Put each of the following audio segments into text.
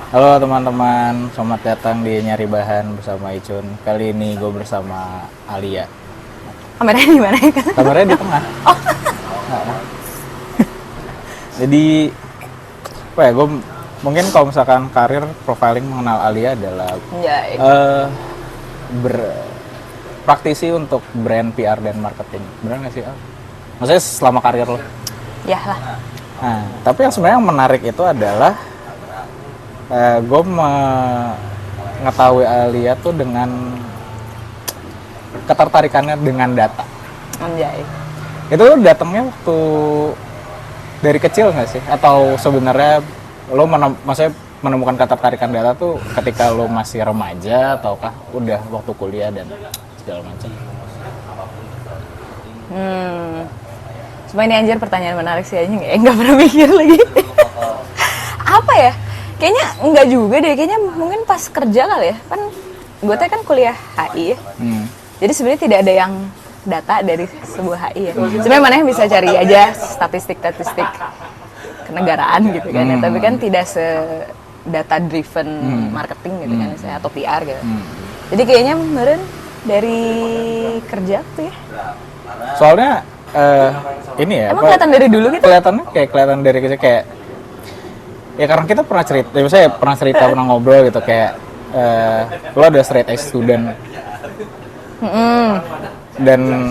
Halo teman-teman, selamat datang di Nyari Bahan bersama Icun. Kali ini gue bersama Alia. Kameranya di mana ya? Kameranya di tengah. Jadi, apa ya, gue mungkin kalau misalkan karir profiling mengenal Alia adalah praktisi untuk brand PR dan marketing. Bener nggak sih, Al? Maksudnya selama karir lo? Ya lah. Nah, tapi yang sebenarnya yang menarik itu adalah gue mengetahui Alia tuh dengan ketertarikannya dengan data. Anjay. Itu datangnya waktu dari kecil nggak sih? Atau sebenarnya lo maksudnya menemukan ketertarikan data tuh ketika lo masih remaja ataukah udah waktu kuliah dan segala macam? Cuma ini anjir pertanyaan menarik sih aja nggak pernah mikir lagi. Apa ya? Kayaknya enggak juga deh, kayaknya mungkin pas kerja kali ya. Kan gue tuh kan kuliah HI ya. Jadi sebenarnya tidak ada yang data dari sebuah HI ya. Sebenarnya mana yang bisa cari aja statistik kenegaraan gitu kan ya. Tapi kan tidak se data driven marketing gitu kan misalnya atau PR gitu. Jadi kayaknya kemarin dari kerja tuh ya. Soalnya ini ya. Emang kelihatan dari dulu gitu? Kelihatan dari kecil kayak ya karena kita pernah cerita, ya saya pernah ngobrol gitu kayak lo ada straight A student dan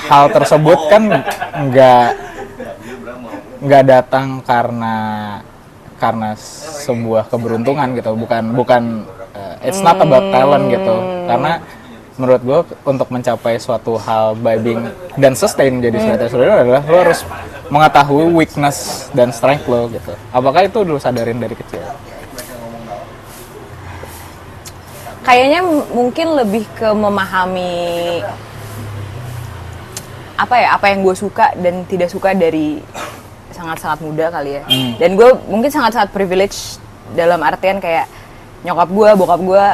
hal tersebut kan nggak datang karena sebuah keberuntungan gitu, bukan it's not about talent gitu, karena menurut gue untuk mencapai suatu hal by being dan sustain jadi straight A student adalah lo harus mengetahui weakness dan strength lo gitu. Apakah itu lo sadarin dari kecil? Kayaknya mungkin lebih ke memahami apa yang gue suka dan tidak suka dari sangat-sangat muda kali ya. Dan gue mungkin sangat-sangat privilege dalam artian kayak nyokap gue, bokap gue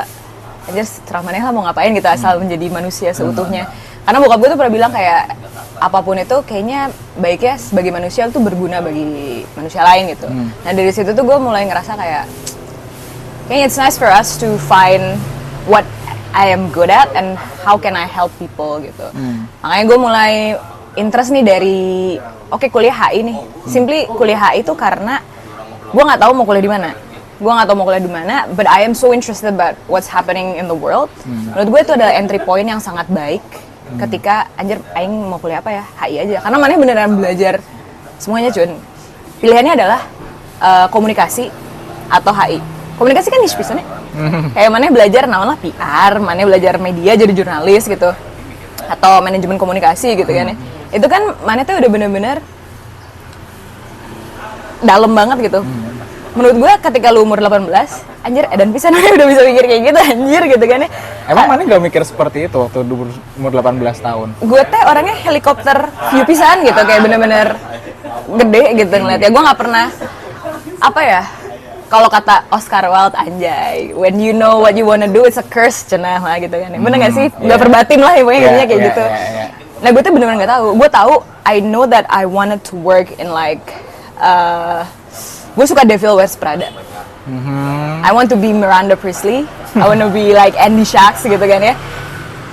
aja terserah maneh lah mau ngapain gitu asal menjadi manusia seutuhnya. Karena bokap gue tuh pernah bilang kayak apapun itu kayaknya baiknya sebagai manusia itu berguna bagi manusia lain gitu. Nah dari situ tuh gue mulai ngerasa kayak kayaknya it's nice for us to find what I am good at and how can I help people gitu. Makanya gue mulai interest nih dari kuliah HI nih. Simply kuliah HI itu karena gue nggak tahu mau kuliah di mana. But I am so interested about what's happening in the world. Menurut gue itu adalah entry point yang sangat baik ketika anjir aing mau kuliah apa ya, HI aja. Karena maneh beneran belajar semuanya, Cun. Pilihannya adalah komunikasi atau HI. Komunikasi kan niche pisannya. Kayak maneh belajar namanya PR, maneh belajar media jadi jurnalis gitu. Atau manajemen komunikasi gitu kan ya. Itu kan maneh tuh udah bener-bener dalam banget gitu. Menurut gue ketika lu umur 18, anjir edan pisan udah bisa mikir kayak gitu anjir gitu kan ya. Emang mana gak mikir seperti itu waktu umur 18 tahun? Gue teh orangnya helikopter view pisan gitu, kayak bener-bener gede gitu ngeliat ya. Gue gak pernah, kalau kata Oscar Wilde anjay, when you know what you wanna do, it's a curse cenah lah gitu kan ya. Bener gak sih? Udah perbatin lah ya pokoknya kayak gitu. Nah gue tuh bener-bener gak tahu. Gue tahu, I know that I wanted to work in like gue suka Devil Wears Prada. I want to be Miranda Priestley. I want to be like Andy Sachs gitu kan ya.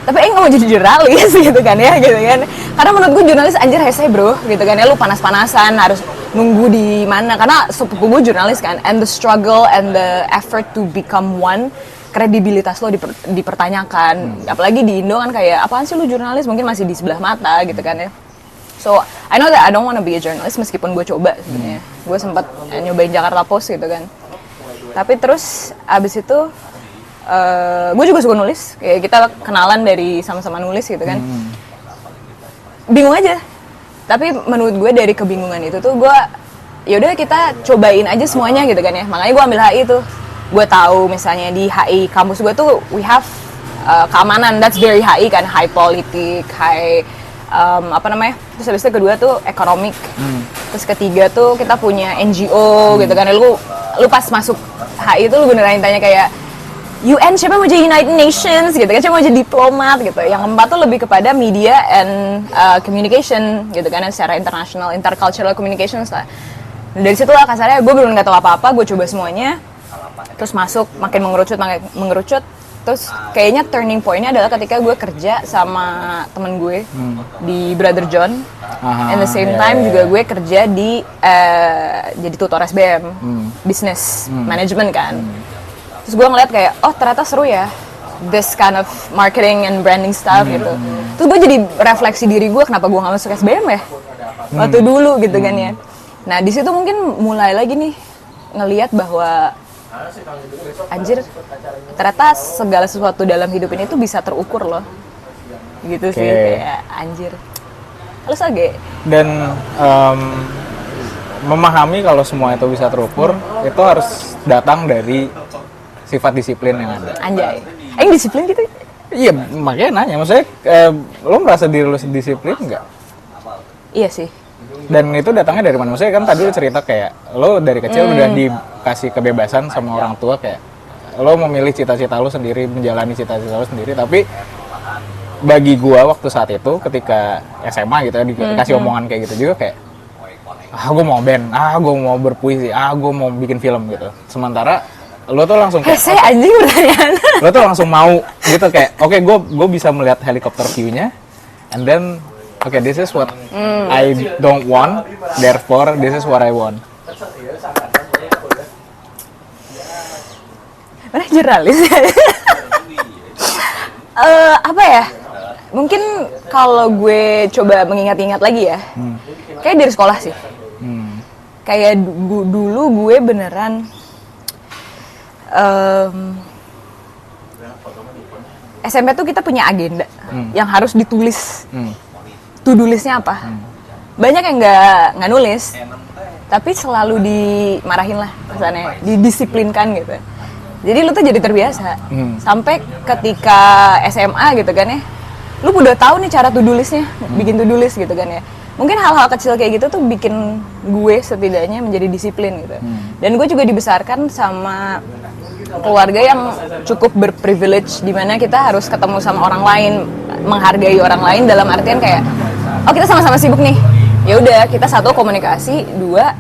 Tapi nggak mau jadi jurnalis gitu kan ya, gitu kan. Karena menurut gue jurnalis anjir hese bro, gitu kan ya. Lu panas-panasan harus nunggu di mana. Karena sepupu gue jurnalis kan. And the struggle and the effort to become one, kredibilitas lo dipertanyakan. Apalagi di Indo kan kayak apaan sih lu jurnalis, mungkin masih di sebelah mata gitu kan ya. So, I know that I don't want to be a journalist meskipun gue coba sebenarnya. Gue sempat nyobain Jakarta Post gitu kan. Tapi terus abis itu gue juga suka nulis. Kayak kita kenalan dari sama-sama nulis gitu kan. Bingung aja. Tapi menurut gue dari kebingungan itu tuh gue yaudah kita cobain aja semuanya gitu kan ya. Makanya gue ambil HI tuh. Gue tahu misalnya di HI kampus gue tuh we have keamanan, that's very HI kan, high politik, high terus habis itu kedua tuh economic, terus ketiga tuh kita punya NGO gitu kan. Lu pas masuk HI itu lu beneran tanya kayak UN siapa mau jadi United Nations gitu kan, siapa mau jadi diplomat gitu. Yang keempat tuh lebih kepada media and communication gitu kan, secara international, intercultural communications lah. Dari situ lah kasarnya gue belum nggak tahu apa-apa, gue coba semuanya, terus masuk makin mengerucut. Terus kayaknya turning point-nya adalah ketika gue kerja sama temen gue di Brother John. And the same time juga gue kerja di jadi tutor SBM, business management kan. Terus gue ngeliat kayak, oh ternyata seru ya, this kind of marketing and branding stuff gitu. Terus gue jadi refleksi diri gue, kenapa gue gak masuk SBM ya waktu dulu gitu kan ya. Nah di situ mungkin mulai lagi nih ngelihat bahwa anjir, ternyata segala sesuatu dalam hidup ini tuh bisa terukur loh, gitu sih, kayak anjir, halus aja. Dan memahami kalau semua itu bisa terukur, itu harus datang dari sifat disiplin yang ada. Anjay, disiplin gitu? Iya, makanya nanya, maksudnya lo merasa diri lo disiplin nggak? Iya sih. Dan itu datangnya dari mana? Maksudnya kan tadi lo cerita kayak lo dari kecil udah dikasih kebebasan sama orang tua, kayak lo memilih cita-cita lo sendiri, menjalani cita-cita lo sendiri. Tapi bagi gua waktu saat itu ketika SMA gitu ya, dikasih omongan kayak gitu juga, kayak gua mau band, gua mau berpuisi, gua mau bikin film gitu. Sementara lo tuh langsung kayak anjing pertanyaan. Lo tuh langsung mau gitu, kayak oke, gua bisa melihat helikopter view-nya, and then okay, this is what I don't want, therefore this is what I want. Mana jurnalis? Apa ya? Mungkin kalau gue coba mengingat-ingat lagi ya, kayak dari sekolah sih. Kayak dulu gue beneran SMP tuh kita punya agenda yang harus ditulis. To-do list-nya apa? Banyak yang nggak nulis, tapi selalu dimarahin lah kesannya, didisiplinkan gitu. Jadi lu tuh jadi terbiasa. Sampai ketika SMA gitu kan ya, lu udah tahu nih cara to-do list-nya, bikin to-do list gitu kan ya. Mungkin hal-hal kecil kayak gitu tuh bikin gue setidaknya menjadi disiplin gitu. Dan gue juga dibesarkan sama keluarga yang cukup berprivilege, di mana kita harus ketemu sama orang lain, menghargai orang lain dalam artian kayak, oh kita sama-sama sibuk nih, ya udah kita satu komunikasi, dua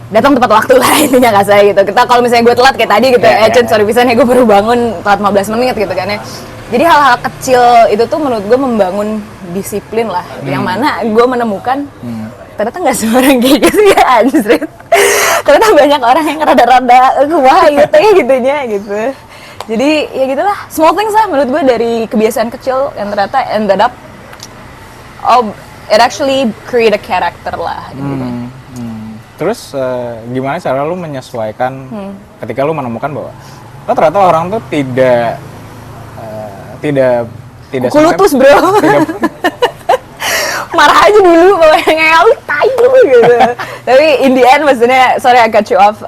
datang tepat waktu lah intinya nggak saya gitu. Kita kalau misalnya gue telat kayak tadi gitu, sorry pisan ya gue baru bangun telat 15 menit gitu kan ya. Jadi hal-hal kecil itu tuh menurut gue membangun disiplin lah, yang mana gue menemukan ternyata nggak semua orang kayak gitu ya anjir. Ternyata banyak orang yang rada-rada wah gitu ya gitunya gitu. Jadi ya gitulah, small things lah menurut gue dari kebiasaan kecil yang ternyata ended up it actually create a character lah. Terus gimana cara lu menyesuaikan ketika lu menemukan bahwa ternyata orang tuh tidak kulutus bro. Marah aja dulu bahwa ngeyel lu tai lu gitu. Tapi in the end maksudnya, sorry I cut you off,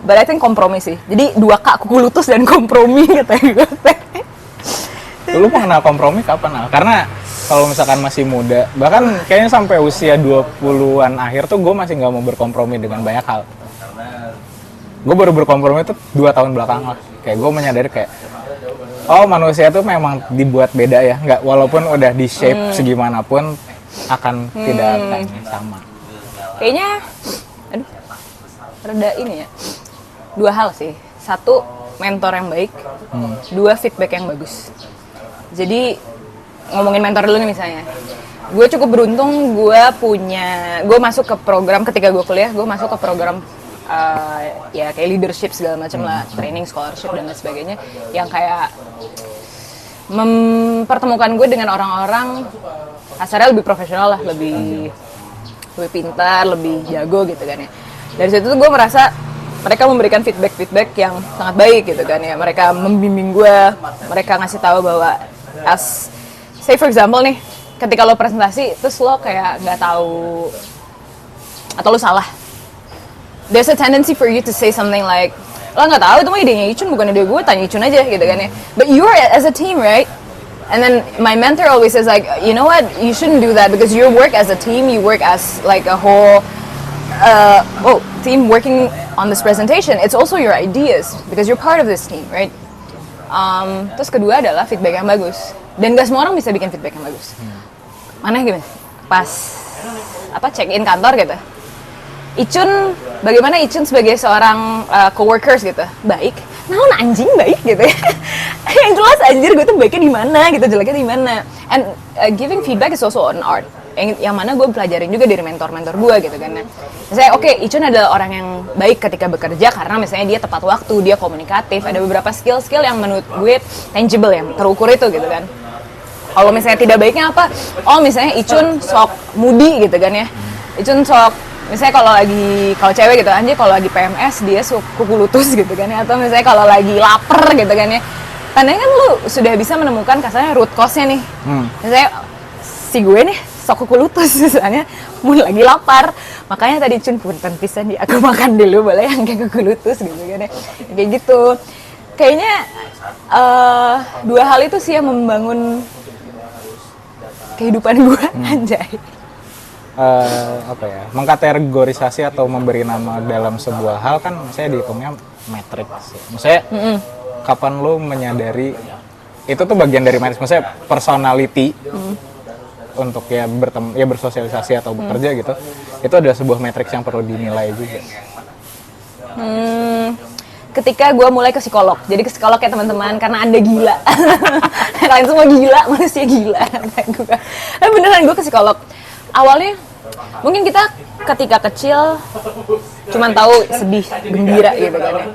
but I think kompromi sih. Jadi 2K, kulutus dan kompromi kata gue. Lu mengenal kompromi kapan? Karena kalau misalkan masih muda, bahkan kayaknya sampai usia 20-an akhir tuh gue masih nggak mau berkompromi dengan banyak hal. Gue baru berkompromi tuh 2 tahun belakangan lah. Kayak gue menyadari kayak, oh manusia tuh memang dibuat beda ya. Nggak, walaupun udah di shape segimanapun akan tidak akan sama. Kayaknya, rada ini ya. 2 hal sih. 1, mentor yang baik. 2, feedback yang bagus. Jadi ngomongin mentor dulu nih misalnya, gue cukup beruntung gue masuk ke program ketika gue kuliah, gue masuk ke program ya kayak leadership segala macam lah, training, scholarship dan lain sebagainya, yang kayak mempertemukan gue dengan orang-orang kasarnya lebih profesional lah, lebih pintar, lebih jago gitu kan ya. Dari situ tuh gue merasa mereka memberikan feedback yang sangat baik gitu kan ya. Mereka membimbing gue, mereka ngasih tahu bahwa say for example nih, ketika lo presentasi terus lo kayak nggak tahu atau lo salah, there's a tendency for you to say something like, lo nggak tahu itu mah idenya Icun, bukan ide gue, tanya Icun aja gitu kan ya. But you're as a team, right? And then my mentor always says like, you know what, you shouldn't do that because you work as a team, you work as like a whole team working on this presentation. It's also your ideas because you're part of this team, right? Terus kedua adalah feedback yang bagus. Dan gak semua orang bisa bikin feedback yang bagus. mana gimana? Pas check in kantor gitu. Icun, bagaimana Icun sebagai seorang coworkers gitu? Baik. Nah, anjing baik gitu ya. Yang jelas anjir gue tuh baiknya di mana gitu, jeleknya di mana. And giving feedback is also an art. Yang mana gue pelajarin juga dari mentor-mentor gue gitu kan. Misalnya Icun adalah orang yang baik ketika bekerja karena misalnya dia tepat waktu, dia komunikatif, ada beberapa skill-skill yang menurut gue tangible, yang terukur itu gitu kan. Kalau misalnya tidak baiknya apa? Misalnya Icun sok moody gitu kan ya. Icun sok, misalnya kalau cewek gitu, anjir kalau lagi PMS dia kuku lutus gitu kan ya. Atau misalnya kalau lagi lapar gitu kan ya. Tandanya kan lu sudah bisa menemukan kasarnya root cause-nya nih. Misalnya si gue nih sok kuku lutus misalnya, mau lagi lapar. Makanya tadi Cun punten pisan aku makan dulu boleh yang kayak kuku lutus gitu kan ya. Kayak gitu. Kayaknya dua hal itu sih yang membangun kehidupan gue, anjay. Mengkategorisasi atau memberi nama dalam sebuah hal kan saya dihitungnya matriks. Maksudnya kapan lo menyadari itu tuh bagian dari matriks, maksudnya personality untuk bersosialisasi atau bekerja gitu. Itu adalah sebuah matriks yang perlu dinilai juga. Ketika gue mulai ke psikolog, jadi ke psikolog ya teman-teman, karena Anda gila. Kalian semua gila, manusia gila. Beneran gue ke psikolog. Awalnya mungkin kita ketika kecil cuman tahu sedih, gembira gitu kan ya.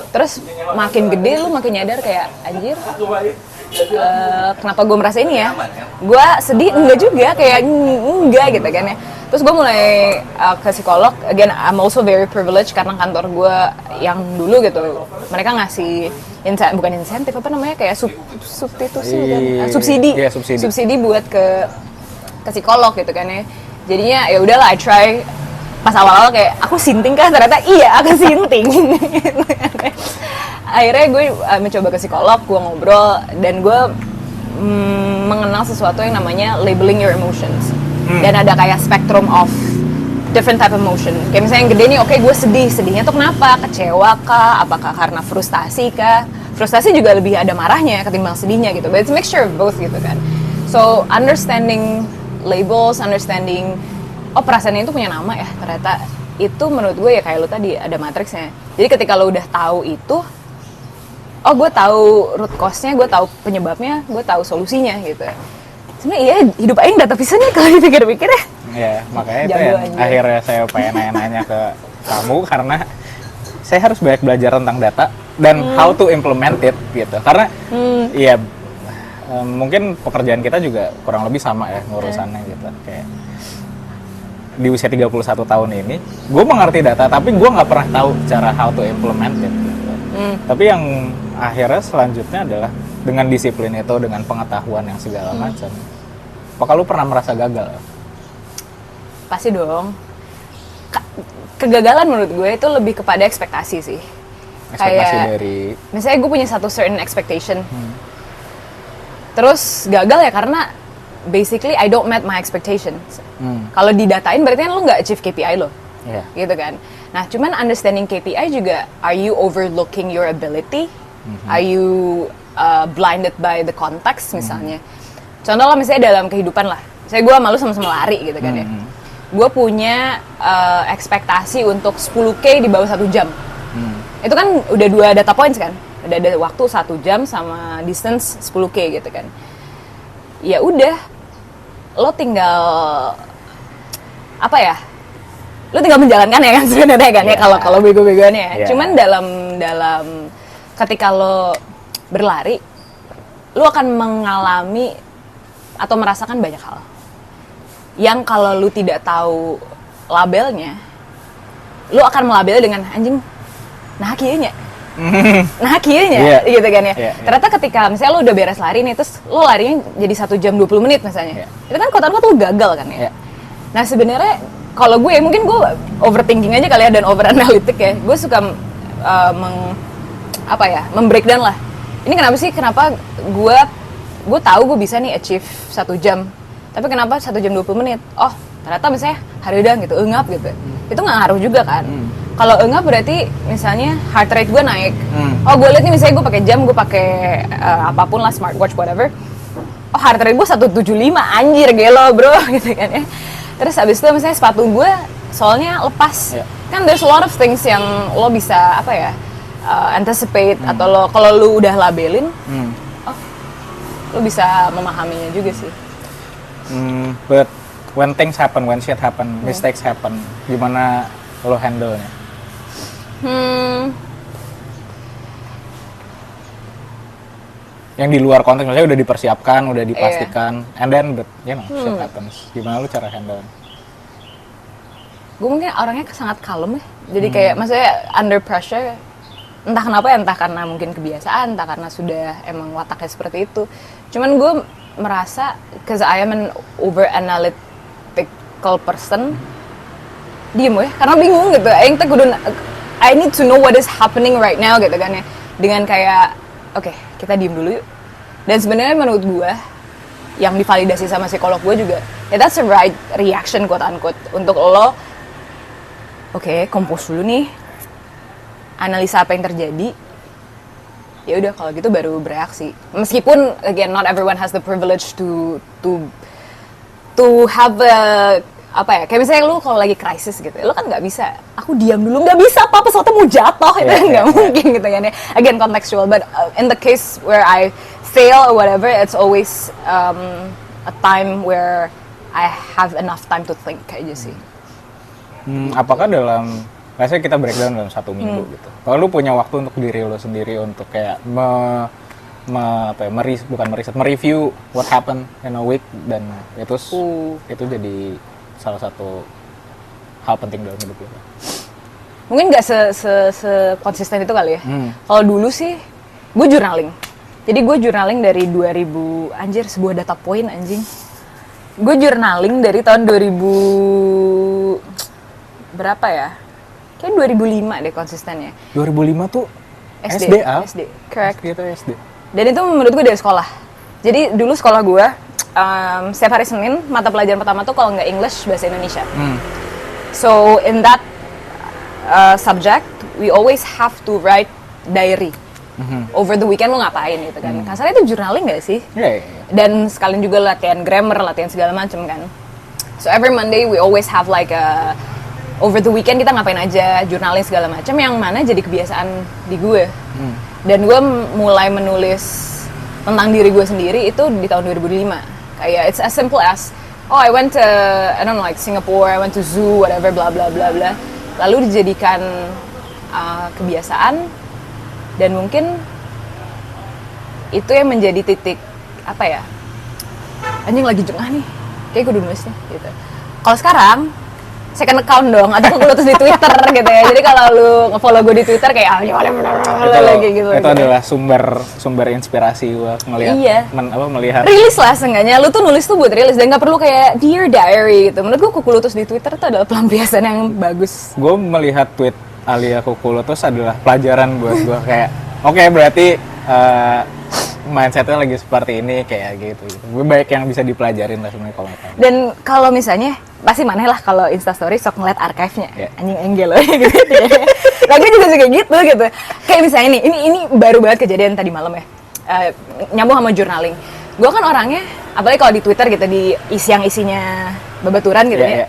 Terus makin gede lu makin nyadar kayak anjir, kenapa gue merasa ini ya? Gue sedih enggak juga, kayak enggak gitu kan ya. Terus gue mulai ke psikolog. Again, I'm also very privileged karena kantor gue yang dulu gitu, mereka ngasih bukan insentif, apa namanya, kayak substitusi kan? Subsidi buat ke psikolog gitu kan ya. Jadinya ya udahlah, I try. Pas awal-awal kayak aku sinting kan, ternyata iya aku sinting. Akhirnya gue mencoba ke psikolog, gue ngobrol dan gue mengenal sesuatu yang namanya labeling your emotions. Dan ada kayak spectrum of different type of emotion. Kayak misalnya yang gede nih, gue sedihnya tuh kenapa? Kecewa kah? Apakah karena frustasi kah? Frustasi juga lebih ada marahnya ketimbang sedihnya gitu. But it's a mixture of both gitu kan. So understanding labels, understanding perasaannya itu punya nama ya, ternyata itu menurut gue ya kayak lo tadi ada matriksnya. Jadi ketika lo udah tahu itu, gue tahu root cause-nya, gue tahu penyebabnya, gue tahu solusinya gitu. Sebenarnya iya, hidup aing data pisan ya kalau dipikir-pikir ya. Iya, makanya itu yang akhirnya saya pengen nanya-nanya ke kamu, karena saya harus banyak belajar tentang data dan how to implement it gitu. Karena mungkin pekerjaan kita juga kurang lebih sama ya ngurusannya gitu. Kayak di usia 31 tahun ini, gue mengerti data tapi gue nggak pernah tahu cara how to implement it gitu. Tapi yang akhirnya selanjutnya adalah dengan disiplin itu, dengan pengetahuan yang segala macam. Apakah lu pernah merasa gagal? Pasti dong. Kegagalan menurut gue itu lebih kepada ekspektasi sih. Ekspektasi kayak, dari... Misalnya gue punya satu certain expectation. Terus gagal ya karena basically I don't met my expectations. Kalau didatain berarti kan lu nggak achieve KPI lo. Yeah. Gitu kan. Nah, cuman understanding KPI juga, are you overlooking your ability? Are you blinded by the context misalnya? Contoh lah misalnya dalam kehidupan lah. Misalnya gue malu sama lari gitu kan ya. Gue punya ekspektasi untuk 10K di bawah 1 jam. Itu kan udah 2 data points kan. Udah ada waktu 1 jam sama distance 10K gitu kan. Ya udah, lo tinggal apa ya? Lo tinggal menjalankan ya kan sebenarnya kan ya, kalau bego-begoan ya. Cuman dalam ketika lo berlari, lo akan mengalami atau merasakan banyak hal yang kalau lo tidak tahu labelnya, lo akan melabelnya dengan anjing, nah kayaknya gitu kan ya. Ternyata ketika misalnya lo udah beres lari nih, terus lo larinya jadi 1 jam 20 menit misalnya, itu kan kotor-kotor lo gagal kan ya. Nah sebenarnya kalau gue mungkin gue overthinking aja kali ya dan overanalytic ya. Gue suka membreakdown lah. Ini kenapa gue tahu gue bisa nih achieve 1 jam. Tapi kenapa 1 jam 20 menit? Oh, ternyata misalnya haridang gitu, engap gitu. Itu nggak ngaruh juga kan. Kalau engap berarti misalnya heart rate gue naik. Oh, gue lihat nih misalnya gue pakai jam, gue pakai apapun lah, smartwatch whatever. oh heart rate gue 175, anjir gelo bro gitu kan ya. Terus abis itu misalnya sepatu gue soalnya lepas, kan there's a lot of things yang lo bisa apa ya anticipate atau lo kalau lo udah labelin, lo bisa memahaminya juga sih. But when things happen, when shit happen, mistakes happen, gimana lo handle-nya? Yang di luar konteks, misalnya udah dipersiapkan, udah dipastikan, and then shit happens. Gimana lu cara handle? Gue mungkin orangnya sangat kalem ya, jadi kayak maksudnya under pressure, entah kenapa ya, entah karena mungkin kebiasaan, entah karena sudah emang wataknya seperti itu. Cuman gue merasa, cause I am an over analytical person, diem ya, karena bingung gitu. I need to know what is happening right now gitu kan ya, dengan kayak oke, kita diem dulu yuk. Dan sebenarnya menurut gue, yang divalidasi sama psikolog gue juga, ya that's the right reaction quote unquote untuk lo. Oke, compose dulu nih, analisa apa yang terjadi. Ya udah kalau gitu baru bereaksi. Meskipun again not everyone has the privilege to have a apa ya, kayak misalnya lu kalau lagi krisis gitu, lu kan nggak bisa, aku diam dulu, nggak bisa, apa pesawatnya mau jatuh, itu kan nggak mungkin gitu kan ya. Again contextual, but in the case where I fail or whatever, it's always a time where I have enough time to think aja sih. Apakah dalam, biasanya kita breakdown dalam 1 minggu gitu, kalau lu punya waktu untuk diri lu sendiri untuk kayak mereview what happened in a week, dan itu jadi salah satu hal penting dalam hidup lo? Mungkin nggak konsisten itu kali ya. Kalau dulu sih, gue journaling. Jadi gue journaling dari 2000, anjir sebuah data point anjing. Gue journaling dari tahun 2000, berapa ya? Kayak 2005 deh konsistennya. 2005 tuh SD, correct. Itu SD. Dan itu menurut gue dari sekolah. Jadi dulu sekolah gue, setiap hari Senin, mata pelajaran pertama tuh kalau nggak English, bahasa Indonesia. So in that subject, we always have to write diary. Over the weekend lo ngapain gitu kan. Kasarnya itu journaling nggak sih? Yeah. Dan sekalian juga latihan grammar, latihan segala macam kan. So every Monday we always have like over the weekend kita ngapain aja, journaling segala macam, yang mana jadi kebiasaan di gue. Dan gue mulai menulis tentang diri gue sendiri itu di tahun 2005. Kayak it's as simple as, oh I went to, I don't know, like Singapore, I went to zoo, whatever, bla bla bla bla. Lalu dijadikan kebiasaan, dan mungkin itu yang menjadi titik, apa ya, anjing lagi jengah nih, kayak gue nulis nih, gitu. Kalau sekarang, second account dong, atau aku tulis di Twitter gitu ya. Jadi kalau lu nge-follow gue di Twitter kayak lagi gitu. Itu adalah sumber inspirasi gue melihat. Rilis lah seenggaknya. Lu tuh nulis tuh buat rilis, dan nggak perlu kayak Dear Diary gitu. Menurut gue Kukulutus di Twitter itu adalah pelampiasan yang bagus. Gue melihat tweet Alia Kukulutus adalah pelajaran buat gue kayak, oke, berarti mindsetnya lagi seperti ini, kayak gitu. Gue baik yang bisa dipelajarin lah sebenarnya kalau nggak. Dan kalau misalnya pasti maneh lah kalau Instastory sok ngeliat archive-nya, anjing enggel loh gitu ya. Nah gue juga suka gitu. Kayak misalnya nih, ini baru banget kejadian tadi malam ya, nyambung sama journaling. Gue kan orangnya, apalagi kalau di Twitter gitu, di yang isinya babaturan gitu ya,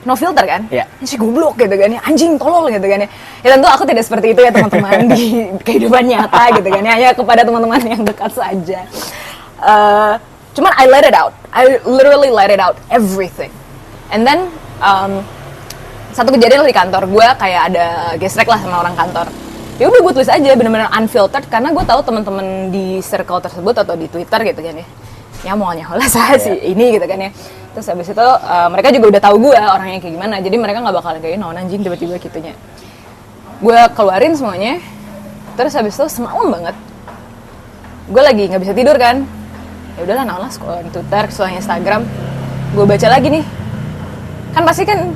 no filter kan, si goblok gitu kan ya, anjing tolol gitu kan ya. Ya tentu aku tidak seperti itu ya teman-teman di kehidupan nyata gitu kan ya, hanya kepada teman-teman yang dekat saja. Cuman I let it out, I literally let it out everything. And then satu kejadian di kantor gue, kayak ada gesrek lah sama orang kantor. Ya udah gue tulis aja benar-benar unfiltered, karena gue tahu teman-teman di circle tersebut atau di Twitter gitu kan ya, nyamualnya lah saya sih ini gitu kan ya. Terus habis itu mereka juga udah tahu gue orangnya kayak gimana, jadi mereka nggak bakalan kayak naon anjing tiba-tiba gitunya. Gue keluarin semuanya, terus habis itu semalam banget gue lagi nggak bisa tidur kan, ya udahlah naon lah, scroll Twitter, scroll Instagram, gue baca lagi nih. Kan pasti kan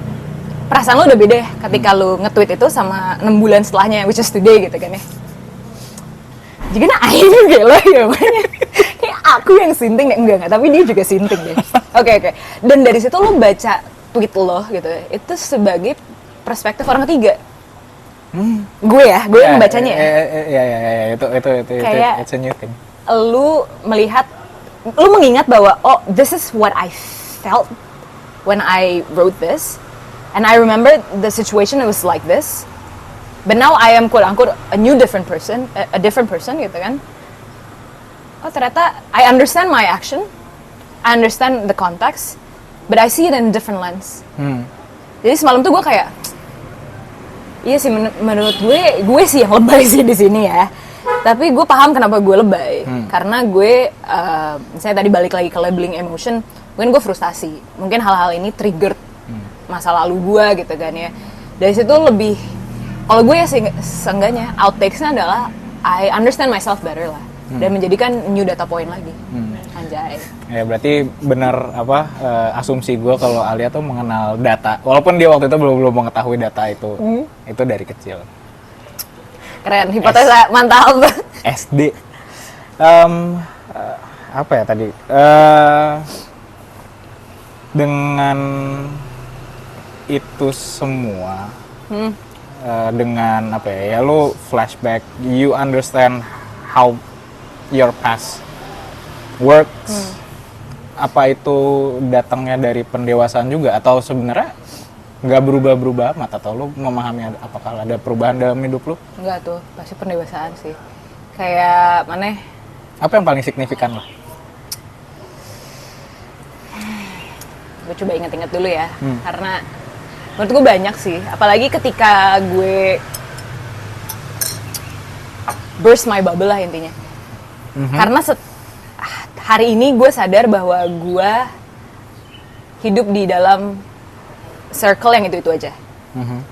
perasaan lo udah beda ya ketika lo nge-tweet itu sama 6 bulan setelahnya, which is today gitu kan ya. Jadi nah aing gelo ya banyak. Kayak aku yang sinting deh, enggak, tapi dia juga sinting deh. Oke. Dan dari situ lo baca tweet lo gitu, itu sebagai perspektif orang ketiga. Gue yang membacanya ya. Itu kayak it's a new thing. Lu melihat lu mengingat bahwa oh this is what I felt when I wrote this, and I remember the situation it was like this, but now I am quote unquote a different person gitu kan. Oh ternyata I understand my action, I understand the context, but I see it in a different lens. Jadi semalam tuh gue kayak, iya sih menurut gue sih yang lebay sih di sini ya. Tapi gue paham kenapa gue lebay, karena gue, misalnya tadi balik lagi ke labeling emotion, mungkin gue frustasi, mungkin hal-hal ini trigger masa lalu gue gitu kan ya. Dari situ lebih, kalau gue ya seenggaknya outtakes-nya adalah I understand myself better lah, dan menjadikan new data point lagi. Anjay. Ya berarti benar asumsi gue kalau Alia tuh mengenal data, walaupun dia waktu itu belum mengetahui data itu dari kecil. Keren, hipotesa mantap. SD. Apa ya tadi? Dengan itu semua, dengan apa ya? Ya lu flashback, you understand how your past works. Apa itu datangnya dari pendewasaan juga atau sebenarnya nggak berubah-berubah amat, atau lu memahami apakah ada perubahan dalam hidup lu? Enggak tuh, pasti pendewasaan sih. Kayak mana? Apa yang paling signifikan lah? Gue coba ingat-ingat dulu ya, karena menurut gue banyak sih. Apalagi ketika gue burst my bubble lah intinya. Karena hari ini gue sadar bahwa gue hidup di dalam circle yang itu aja.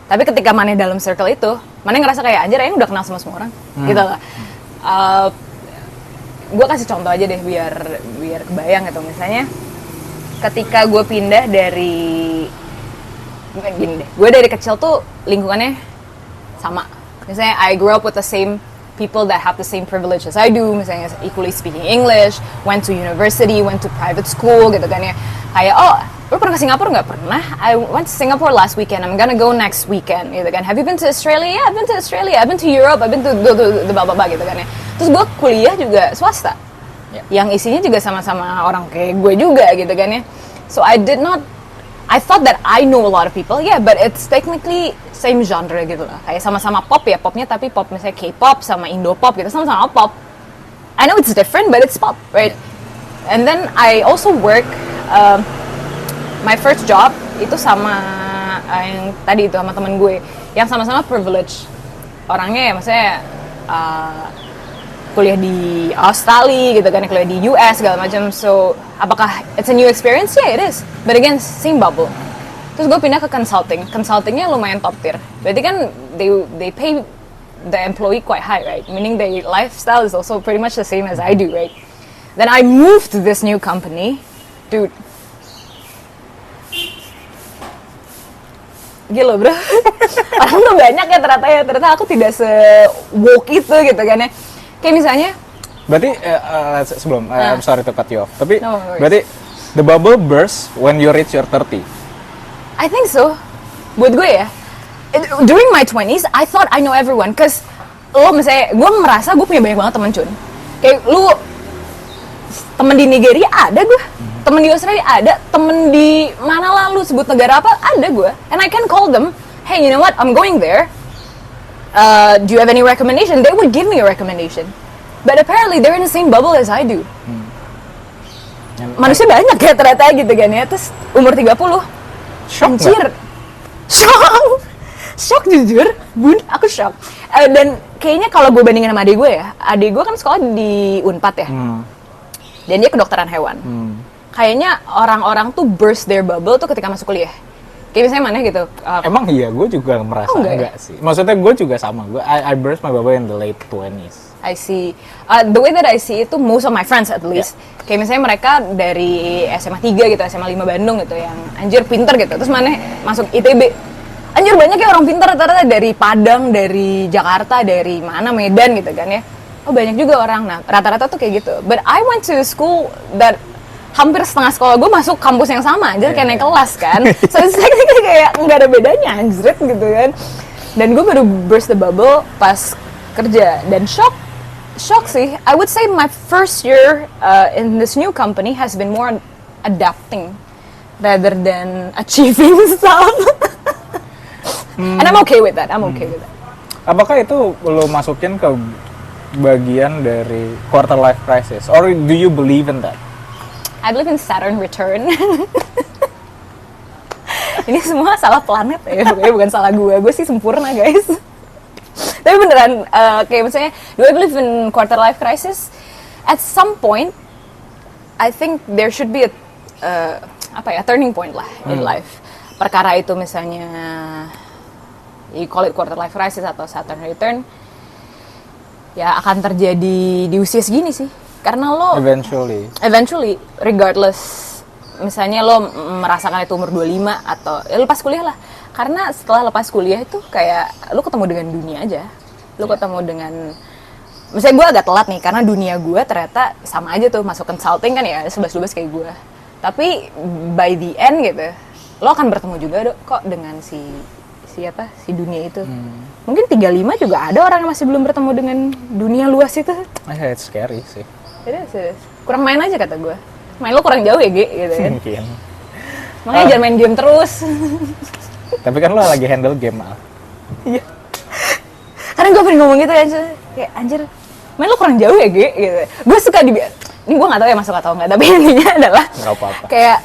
Tapi ketika Maneh dalam circle itu, Maneh ngerasa kayak anjir, ini udah kenal sama semua orang, gitu lah. Gue kasih contoh aja deh biar kebayang gitu. Misalnya, ketika gue pindah dari, gini deh, gue dari kecil tuh lingkungannya sama. Misalnya I grew up with the same people that have the same privileges I do, misalnya equally speaking English, went to university, went to private school gitu kan ya. Kayak lu pernah ke Singapura nggak? Pernah. I went to Singapore last weekend. I'm gonna go next weekend gitu kan. Have you been to Australia? Yeah, I've been to Australia. I've been to Europe. I've been to the blah gitu kan ya. Terus gue kuliah juga swasta, yang isinya juga sama-sama orang kayak gue juga gitu kan ya. So I thought that I know a lot of people, yeah, but it's technically same genre gitu lah. Kayak sama-sama pop ya, popnya tapi pop misalnya K-pop sama Indo-pop gitu, sama-sama pop. I know it's different, but it's pop, right? And then I also work, my first job itu sama yang tadi itu sama temen gue, yang sama-sama privilege. Orangnya ya maksudnya kuliah di Australia gitu kan, kuliah di US segala macam. So apakah it's a new experience? Yeah, it is. But again, same bubble. Terus gue pindah ke consultingnya lumayan top tier. Berarti kan they pay the employee quite high, right? Meaning their lifestyle is also pretty much the same as I do, right? Then I moved to this new company, dude. Gila bro, orang tuh banyak ya ternyata aku tidak se-woke itu gitu kan ya. Kayak misalnya, berarti sebelum I'm sorry to cut you off, tapi No, berarti the bubble burst when you reach your 30. I think so. Buat gue ya, during my 20s, I thought I know everyone. Cause lo misalnya, gue merasa gue punya banyak banget temen Cun. Kayak lu, temen di Nigeria ada gue, temen di Australia ada, temen di mana lah lu sebut negara apa, ada gue. And I can call them, hey you know what, I'm going there. Do you have any recommendation? They would give me a recommendation. But apparently they're in the same bubble as I do. Manusia banyak ya ternyata gitu kan ya. Terus umur 30, anjir, shock jujur, bun, aku shock. Dan kayaknya kalau gue bandingin sama adik gue ya, adik gue kan sekolah di Unpad ya, dan dia kedokteran hewan. Kayaknya orang-orang tuh burst their bubble tuh ketika masuk kuliah. Kayak misalnya mana gitu. Emang iya, gue juga merasa enggak sih. Maksudnya gue juga sama, I burst my bubble in the late 20s. I see. The way that I see itu, most of my friends at least, kayak misalnya mereka dari SMA 3 gitu, SMA 5 Bandung gitu, yang anjir pinter gitu. Terus mana masuk ITB. Anjir banyak ya orang pinter rata-rata dari Padang, dari Jakarta, dari mana, Medan gitu kan ya. Oh banyak juga orang, nah rata-rata tuh kayak gitu. But I went to school that hampir setengah sekolah gue masuk kampus yang sama, anjir kayak naik kelas kan. So it's like kayak nggak ada bedanya anjir gitu kan. Dan gue baru burst the bubble pas kerja, dan shock shock sih. I would say my first year in this new company has been more adapting rather than achieving stuff. And I'm okay with that. I'm okay with that. Apakah itu lo masukin ke bagian dari quarter life crisis, or do you believe in that? I believe in Saturn return. Ini semua salah planet ya, pokoknya bukan salah gue sih sempurna guys. Tapi beneran, kayak misalnya, do I believe in quarter life crisis? At some point, I think there should be a turning point lah in life. Perkara itu misalnya, you call it quarter life crisis atau Saturn return, ya akan terjadi di usia segini sih. Karena lo eventually regardless, misalnya lo merasakan itu umur 25 atau ya lepas kuliah lah. Karena setelah lepas kuliah itu kayak lo ketemu dengan dunia aja. Lo ketemu dengan, misalnya gue agak telat nih karena dunia gue ternyata sama aja tuh, masuk consulting kan ya 11-12 kayak gue. Tapi by the end gitu, lo akan bertemu juga kok dengan si dunia itu. Mungkin 35 juga ada orang yang masih belum bertemu dengan dunia luas itu. It's scary sih. It is. Kurang main aja kata gue. Main lo kurang jauh ya, Ge, gitu kan. Mungkin. Makanya jangan main game terus. Tapi kan lo lagi handle game, Al. Iya. Karena gue pengen ngomong gitu kan, kayak anjir, main lo kurang jauh ya, Ge, gitu. Gue suka ini gue gak tahu ya masuk atau enggak, tapi intinya adalah Gak apa-apa. Kayak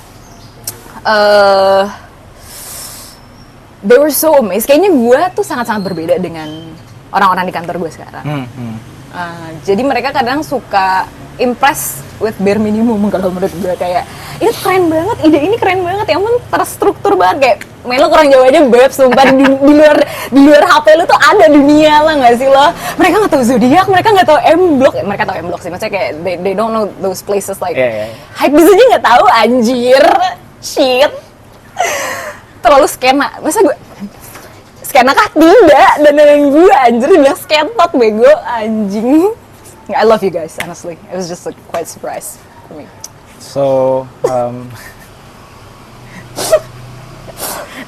they were so amazed. Kayaknya gue tuh sangat-sangat berbeda dengan orang-orang di kantor gue sekarang. Jadi mereka kadang suka impress with bare minimum kalau menurut gue, kayak itu keren banget, ide ini keren banget, yang pun terstruktur banget, kayak main lo kurang jauh aja beb, sumpah di luar HP lo tuh ada dunia lah nggak sih lo? Mereka nggak tahu zodiak, mereka nggak tahu M-Block, mereka tahu M-Block sih, maksudnya kayak they don't know those places like hype aja nggak tahu, anjir, shit, terlalu skena, masa gue skena kah? Tidak, dan gue anjir bilang skentot bego, anjing. I love you guys, honestly. It was just quite a surprise for me. So,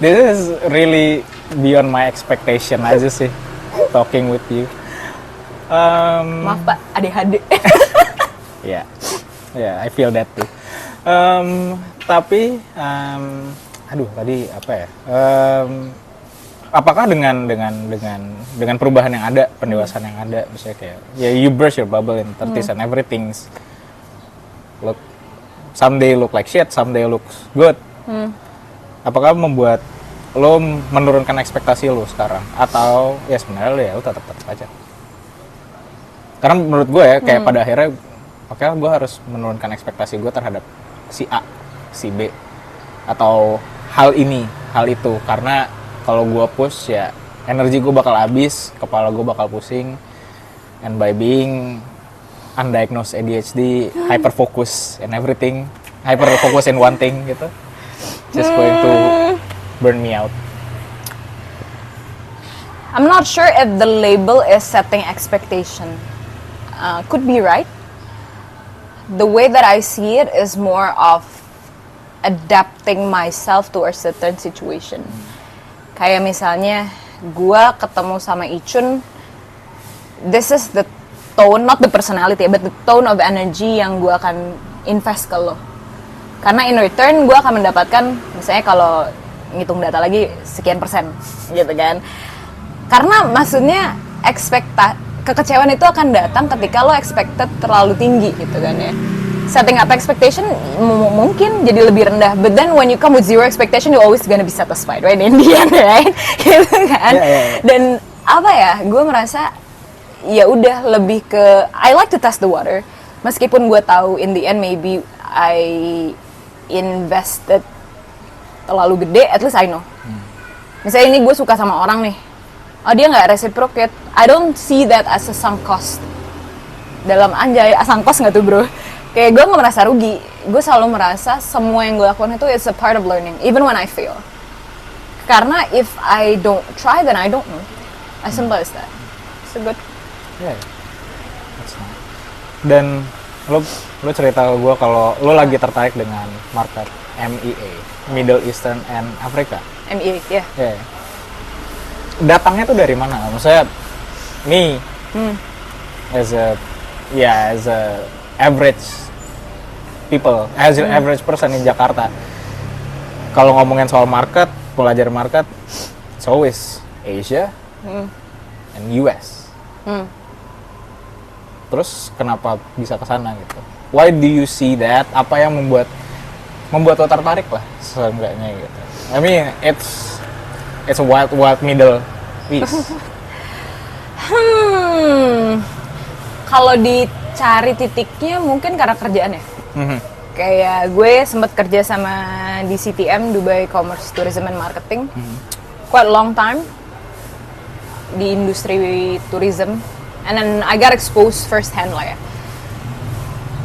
this is really beyond my expectation aja sih, talking with you. Maaf Pak, ADHD. Yeah, I feel that too. Tapi, aduh tadi apa ya? Apakah dengan perubahan yang ada, pendewasaan yang ada, misalnya kayak you burst your bubble in 30s and everything's someday look like shit, someday looks good. Apakah membuat lo menurunkan ekspektasi lo sekarang, atau ya sebenarnya lo tetap aja? Karena menurut gue ya kayak pada akhirnya gue harus menurunkan ekspektasi gue terhadap si A, si B, atau hal itu, karena kalau gue push ya energi gue bakal habis, kepala gue bakal pusing, and by being undiagnosed ADHD, hyper focus and everything, hyper focus in one thing gitu, just going to burn me out. I'm not sure if the label is setting expectation. Could be right. The way that I see it is more of adapting myself to a certain situation. Kayak misalnya, gue ketemu sama Ichun, this is the tone, not the personality, but the tone of energy yang gue akan invest ke lo. Karena in return, gue akan mendapatkan, misalnya kalau ngitung data lagi, sekian persen, gitu kan. Karena maksudnya, kekecewaan itu akan datang ketika lo expected terlalu tinggi, gitu kan ya. Setting up expectation mungkin jadi lebih rendah, but then when you come with zero expectation, you always gonna be satisfied, right? In the end, right? Gitu kan? Yeah. Dan apa ya? Gue merasa ya udah lebih ke I like to test the water. Meskipun gue tahu in the end maybe I invested terlalu gede, at least I know. Misalnya ini gue suka sama orang nih, dia nggak reciprocate, I don't see that as a sunk cost. Dalam anjay, sunk cost nggak tuh bro? Kayak gue nggak merasa rugi, gue selalu merasa semua yang gue lakukan itu it's a part of learning, even when I fail. Karena if I don't try, then I don't know. As simple as that. So good. Yeah, that's nice. Dan lo cerita ke gue kalau lo lagi tertarik dengan market MEA, Middle Eastern and Africa. MEA, yeah. Yeah. Datangnya tuh dari mana? Maksudnya, me as a ya as a average people, as an average person in Jakarta, kalau ngomongin soal market, belajar market, it's always Asia and US. Terus kenapa bisa ke sana gitu? Why do you see that? Apa yang membuat lo tertarik lah seenggaknya gitu? I mean, it's a wild Middle East. Kalau dicari titiknya mungkin karena kerjaan ya. Kayak gue sempet kerja sama di CTM, Dubai Commerce Tourism and Marketing, quite long time di industri tourism, and then I got exposed first hand lah ya.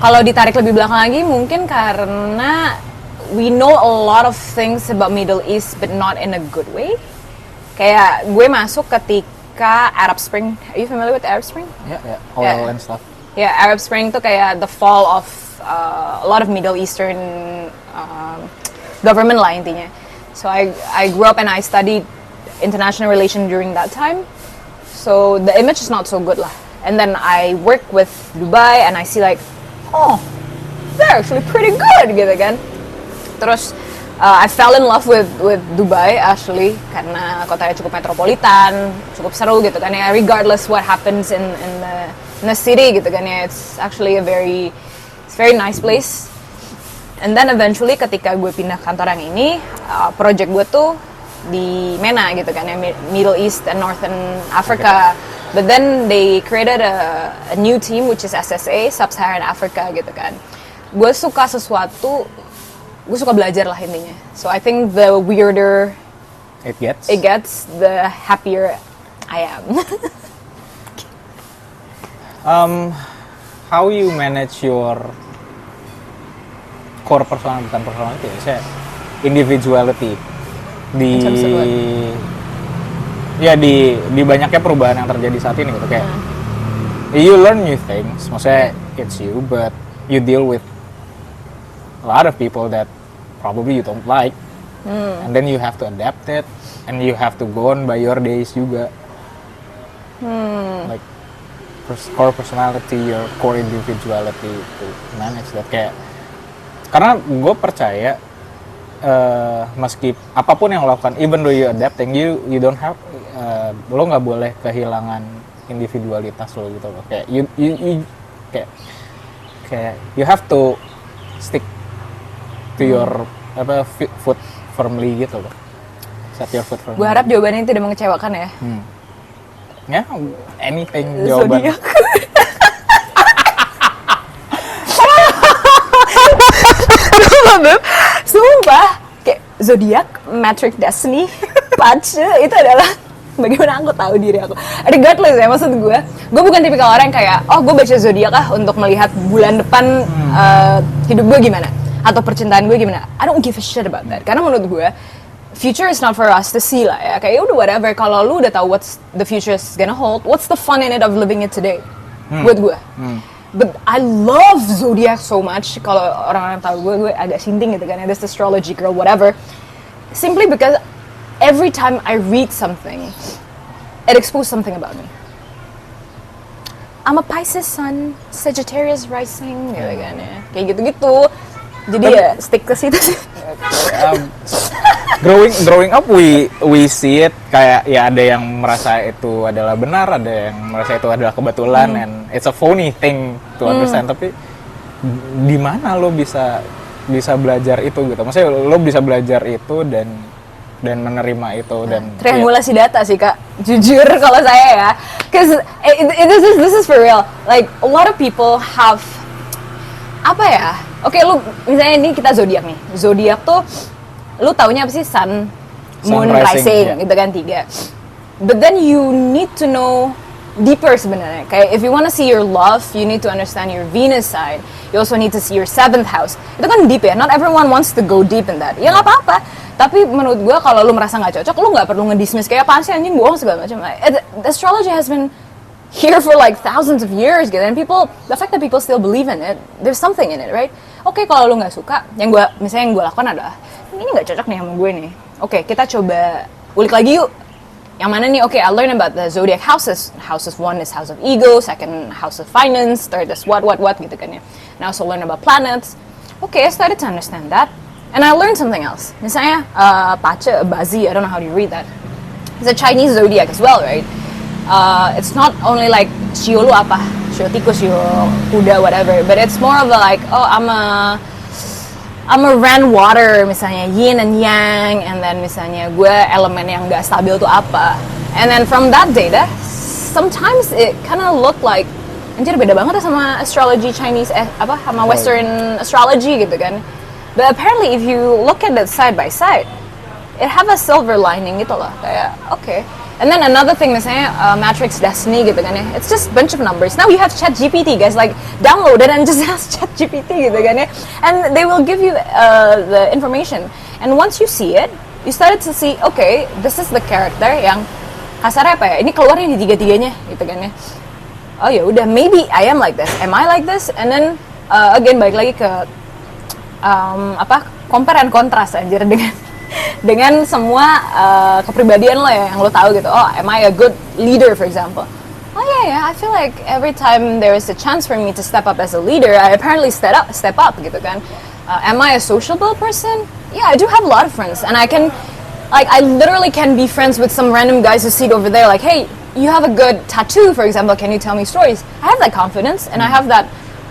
Kalau ditarik lebih belakang lagi mungkin karena we know a lot of things about Middle East but not in a good way. Kayak gue masuk ketika Arab Spring. Are you familiar with Arab Spring? Yeah, oil and stuff. Yeah, Arab Spring tuh kayak the fall of a lot of Middle Eastern government lah intinya. So I grew up and I studied international relations during that time. So the image is not so good lah. And then I work with Dubai and I see like, oh, they're actually pretty good gitu kan. Terus I fell in love with Dubai actually karena kotanya cukup metropolitan, cukup seru gitu kan ya. Regardless what happens in the city gitu kan ya, it's actually it's very nice place. And then eventually ketika gue pindah kantor yang ini, project gue tuh di MENA gitu kan ya, Middle East and Northern Africa. But then they created a new team which is SSA, Sub-Saharan Africa gitu kan. Gue suka sesuatu, gue suka belajar lah intinya. So I think the weirder it gets, the happier I am. How you manage your core personality, bukan personality ya, saya individuality di banyaknya perubahan yang terjadi saat ini gitu kayak you learn new things, maksudnya it's you but you deal with a lot of people that probably you don't like, and then you have to adapt it and you have to go on by your days juga, like core personality, your core individuality to manage that. Kayak karena gue percaya meski apapun yang lo lakukan, even though you adapting, you don't have lo nggak boleh kehilangan individualitas lo gitu loh. Kayak kayak you have to stick to your foot firmly gitu loh. Set your foot firmly. Gue harap jawabannya tidak mengecewakan ya. Ya, anything jawaban. Sumpah, kayak zodiak, metric destiny, pace itu adalah bagaimana aku tahu diri aku. Regardless ya, maksud gue bukan tipikal orang yang kayak, oh gue baca zodiak untuk melihat bulan depan hidup gue gimana atau percintaan gue gimana. I don't give a shit about that. Karena menurut gue future is not for us to see lah ya. Kayak udah whatever. Kalau lu udah tahu what's the future is gonna hold, what's the fun in it of living it today? Buat gue. But I love zodiac so much. Kalau orang-orang tahu gue agak sinting gitu kan. This astrology girl, whatever. Simply because every time I read something, it exposes something about me. I'm a Pisces sun, Sagittarius rising, gitu kan ya. Kayak gitu-gitu. Jadi ya stick ke situ sih. Growing up we see it kayak ya ada yang merasa itu adalah benar, ada yang merasa itu adalah kebetulan, and it's a phony thing to understand. Tapi di mana lo bisa belajar itu gitu? Maksudnya lo bisa belajar itu dan menerima itu dan triangulasi data sih Kak. Jujur kalau saya ya. Cause this is for real. Like a lot of people have apa ya? Oke, lu misalnya ini kita zodiak nih. Zodiak tuh lu taunya apa sih? Sun, Moon, Rising gitu kan 3. But then you need to know deeper sebenarnya. Kayak if you wanna see your love, you need to understand your Venus side. You also need to see your 7th house. Itu kan deep ya. Not everyone wants to go deep in that. Ya nggak apa-apa. Tapi menurut gue kalau lu merasa nggak cocok, lu nggak perlu ngedismiss kayak apaan sih anjing bohong segala macam. Astrology has been here for like thousands of years gitu. And the fact that people still believe in it, there's something in it, right? Oke, kalau lu nggak suka, yang gue lakukan adalah ini nggak cocok nih sama gue nih. Oke, kita coba ulik lagi yuk. Yang mana nih? Okay, I learned about the zodiac houses. Houses 1 is house of ego, second house of finance, third is what gitu kan ya. And I also learned about planets. Okay, I started to understand that. And I learned something else. Misalnya, Pacha, Bazi, I don't know how you read that. It's a Chinese zodiac as well, right? It's not only like Shio lu apa, Shio tikus, Shio kuda, whatever. But it's more of a like, oh, I'm a ran water, misalnya yin and yang, and then misalnya gue elemen yang gak stabil tuh apa. And then from that data, sometimes it kind of look like, anjir beda banget ya sama astrology Chinese, sama Western astrology gitu kan. But apparently if you look at it side by side, it have a silver lining gitu loh, kayak okay. And then another thing misalnya Matrix Destiny gitu kan ya, it's just bunch of numbers. Now you have ChatGPT guys, like download it and just ask ChatGPT gitu kan ya, and they will give you the information. And once you see it, you started to see, okay, this is the character yang kasarnya apa ya, ini keluarnya di tiga-tiganya gitu kan ya. Oh ya udah, maybe I am like this, am I like this? And then again balik lagi ke compare and contrast anjir dengan semua kepribadian lo ya yang lo tahu gitu. Oh, am I a good leader for example? Oh yeah, I feel like every time there is a chance for me to step up as a leader, I apparently step up gitu kan. Am I a sociable person? Yeah, I do have a lot of friends, and I literally can be friends with some random guys who sit over there like, hey, you have a good tattoo for example, can you tell me stories? I have that confidence and I have that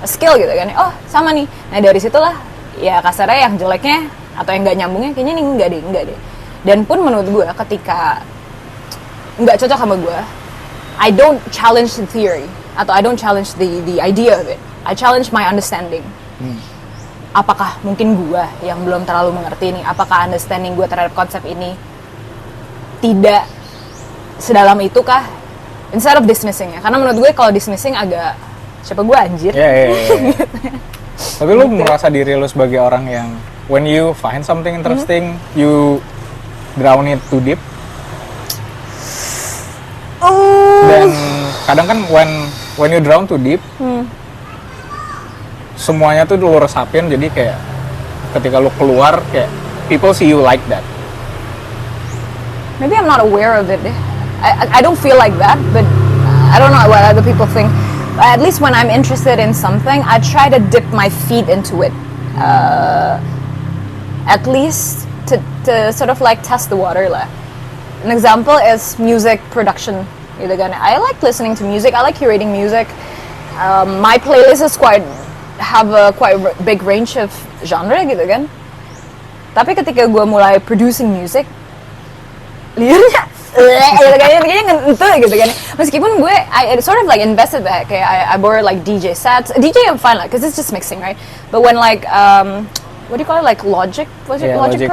skill gitu kan. Oh, sama nih. Nah, dari situlah ya kasarnya yang jeleknya atau yang nggak nyambungnya kayaknya nih enggak deh. Dan pun menurut gue ketika nggak cocok sama gue, I don't challenge the theory atau I don't challenge the idea of it. I challenge my understanding. Apakah mungkin gue yang belum terlalu mengerti nih? Apakah understanding gue terhadap konsep ini tidak sedalam itu kah? Instead of dismissing ya, karena menurut gue kalau dismissing agak siapa gue anjir. Tapi lu merasa diri lu sebagai orang yang when you find something interesting, you drown it too deep. Dan kadang kan when you drown too deep, semuanya tuh lu resapin, jadi kayak ketika lu keluar kayak people see you like that. Maybe I'm not aware of it. I don't feel like that, but I don't know what other people think. At least when I'm interested in something, I try to dip my feet into it. At least to sort of like test the water lah. An example is music production. Gitu kan. I like listening to music. I like curating music. My playlist is have a quite big range of genre gitu kan. Tapi ketika gue mulai producing music, liurnya kayaknya ngentuh gitu kan. Meskipun gue I sort of like invested back, kayak I borrowed like DJ sets. DJ I'm fine like, cause it's just mixing, right? But when like what do you call it, like Logic Logic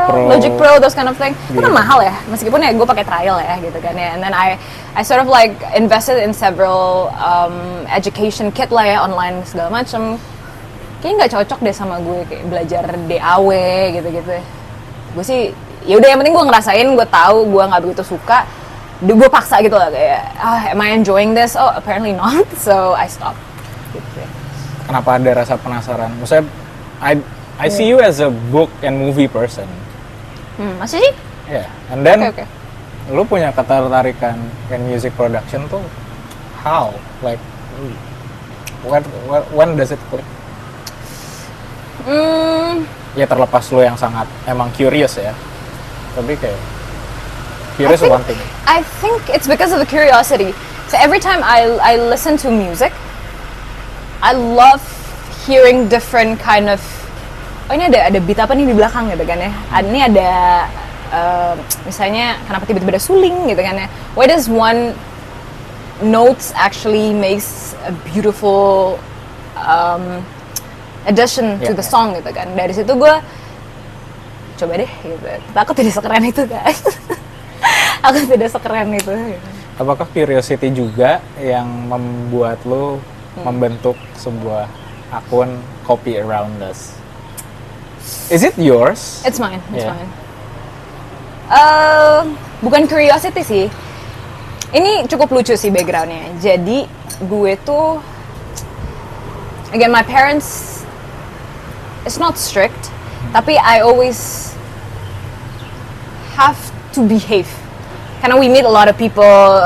Pro, those kind of thing, itu kan mahal ya. Meskipun ya gue pakai trial ya gitu kan ya. And then I sort of like invested in several education kit lah ya, online segala macem. Kayaknya nggak cocok deh sama gue kayak belajar DAW gitu-gitu. Gue sih ya udah, yang penting gue ngerasain, gue tahu gue nggak begitu suka, gue paksa gitu lah kayak am I enjoying this? Oh apparently not, so I stop gitu. Kenapa ada rasa penasaran? Maksudnya I see you as a book and movie person. Masih sih? Yeah, and then okay. Lu punya ketertarikan in music production tuh how? Like when does it click? Ya terlepas lu yang sangat emang curious ya, tapi kayak curious is one thing. I think it's because of the curiosity. So every time I listen to music, I love hearing different kind of, oh ini ada beat apa nih di belakang gitu kan ya. Ini ada misalnya kenapa tiba-tiba ada suling gitu kan ya. Why does one notes actually makes a beautiful addition to the song gitu kan. Dari situ gue coba deh gitu. Aku tidak sekeren itu guys. Aku tidak sekeren itu. Apakah curiosity juga yang membuat lo membentuk sebuah akun Copy Around Us? Is it yours? It's mine. Mine. Bukan curiosity sih. Ini cukup lucu sih backgroundnya. Jadi gue tuh, again my parents, it's not strict, tapi I always have to behave. karena we meet a lot of people,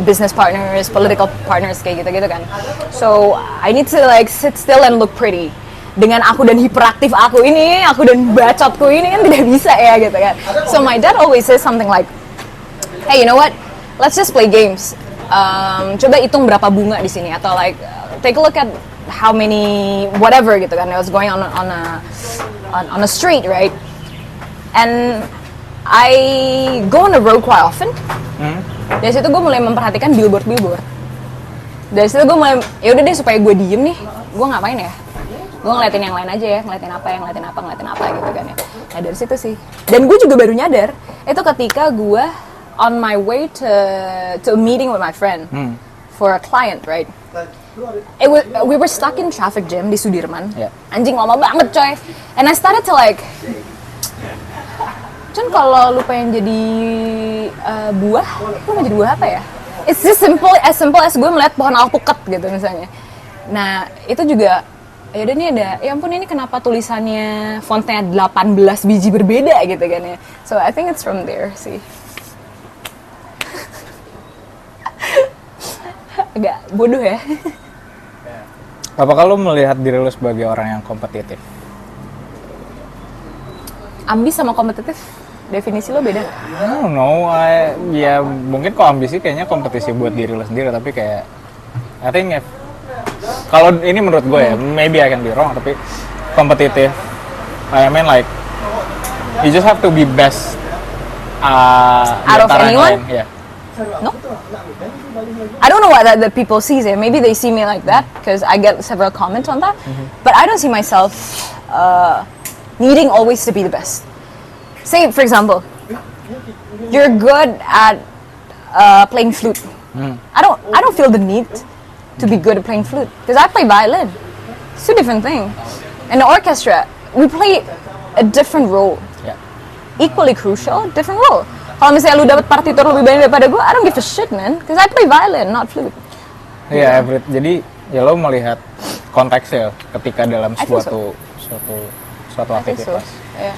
business partners, political partners kayak gitu kan. So I need to like sit still and look pretty. Dengan aku dan hiperaktif aku dan bacotku ini kan tidak bisa ya gitu kan. So my dad always says something like, hey, you know what? Let's just play games. Coba hitung berapa bunga di sini, atau like take a look at how many whatever gitu kan. I was going on a street, right? And I go on the road quite often. Dari situ gue mulai memperhatikan billboard. Dari situ gue mulai, ya udah deh supaya gue diem nih, gue ngapain ya? Gue ngeliatin yang lain aja ya, ngeliatin apa gitu kan ya. Nah dari situ sih. Dan gue juga baru nyadar itu ketika gue on my way to a meeting with my friend for a client, right? We were stuck in traffic jam di Sudirman. Yeah. Anjing lama banget coy. And I started to like, Cun kalau lu pengen jadi buah, lu mau jadi buah apa ya? It's just simple as gue melihat pohon alpukat gitu misalnya. Nah itu juga, ya udah nih ada, ya ampun ini kenapa tulisannya fontnya 18 biji berbeda gitu kan ya. So I think it's from there sih. Agak bodoh ya. Apakah lo melihat diri lo sebagai orang yang kompetitif? Ambis sama kompetitif, definisi lo beda? I don't know, ya mungkin kok ambisi kayaknya kompetisi buat diri lo sendiri, tapi kayak I think kalau ini menurut gue ya, maybe I can be wrong, tapi kompetitif, I mean like you just have to be best Out of anyone? Yeah. No. I don't know what the people see there. Maybe they see me like that because I get several comments on that. But I don't see myself needing always to be the best. Say, for example, you're good at playing flute. I don't feel the need to be good at playing flute because I play violin. It's two different things. In the orchestra, we play a different role. Yeah. Equally crucial, different role. Kalau misalnya lu dapat partitur lebih banyak daripada gue, I don't give a shit, man, because I play violin, not flute. Iya, yeah, jadi ya lo melihat konteksnya ketika dalam suatu aktivitas. Yeah.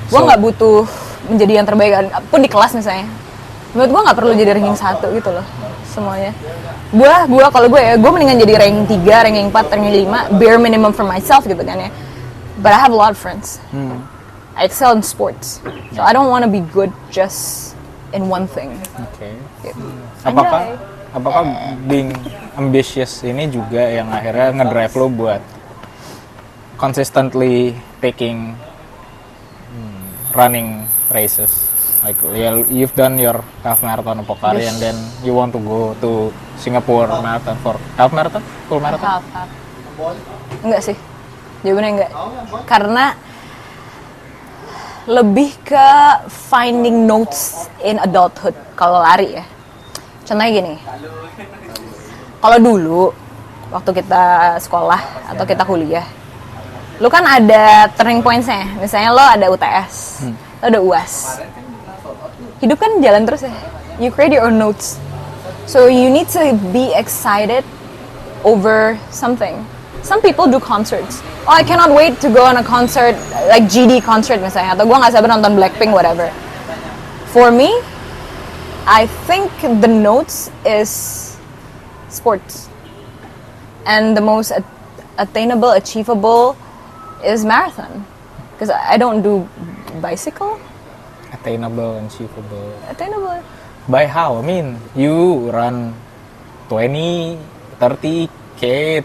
Gue nggak butuh menjadi yang terbaik, pun di kelas misalnya. Menurut gue nggak perlu jadi ranking 1 gitu loh, semuanya. Kalau gue mendingan jadi ranking 3, ranking 4, ranking 5, bare minimum for myself gitu kan ya. But I have a lot of friends. I excel in sports, so I don't want to be good just in one thing. Okay. Gitu. Apakah being ambitious ini juga yang akhirnya ngedrive lo buat consistently taking running races? Like you've done your half marathon Pokari, and then you want to go to Singapore marathon for half marathon, full marathon? Half. Enggak sih, jawabannya enggak. Karena lebih ke finding notes in adulthood kalau lari ya. Contohnya gini, kalau dulu waktu kita sekolah atau kita kuliah, lu kan ada turning points-nya. Misalnya lo ada UTS, lo ada UAS. Hidup kan jalan terus ya. You create your own notes. So you need to be excited over something. Some people do concerts. Oh, I cannot wait to go on a concert, like GD concert misalnya, atau gue nggak sabar nonton Blackpink, whatever. For me, I think the notes is sports, and the most attainable, achievable is marathon, because I don't do bicycle. Attainable and achievable. Attainable. By how? I mean, you run 20, 30 K.